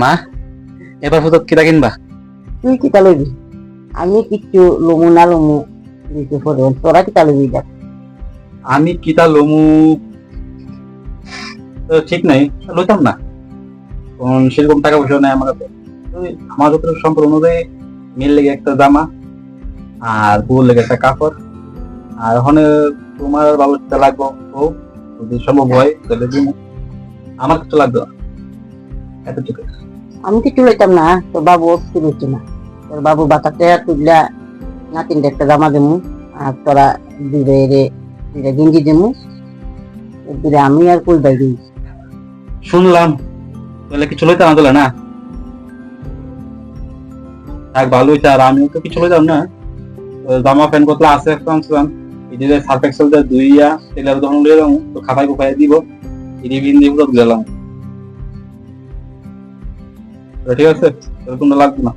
মা, এবার হতো কিতা কিনবা? তুই কিতা লইবি? আমি কিচ্ছু লমু না লমু দিতে পরে তোরা কিতা লইবি দেখ। আমি কিতা লমু ঠিক নাই, লইতাম না। কারণ সেরকম টাকা পয়সা নাই আমার কাছে। ওই আমার যত সম্পর্ক অনুযায়ী মেয়ের লেগে একটা জামা আর বউর লেগে একটা কাপড়, আর ওখানে তোমার বাবুটা লাগবে ও, যদি সম্ভব হয় তাহলে দিন। আমার কিছু লাগবে না, এত ঠিক আছে। আমি কিছু লইতাম না, তোর বাবু কিছু লইছে না। তোর বাবু বাতাতে তুললা নাতিনটা একটা জামা দেমু, আর তোরা দুইটা দুইটা গেঞ্জি দেমু, দুইটা আমি আর কই বাই দিই। শুনলাম তাহলে কিছু লইতাম না, তাহলে না থাক, ভালো হইছে। আর আমিও তো কিছু লইতাম না। জামা প্যান্ট কত আছে আনছিলাম, এই যে সার্ফ এক্সেল দিয়ে ধুইয়া টেলার যখন লইয়া যাবো তো খাতায় কোপায় দিব, রিবিন দিয়ে পুরো গেলাম। ঠিক আছে, এরকম লাগবে না।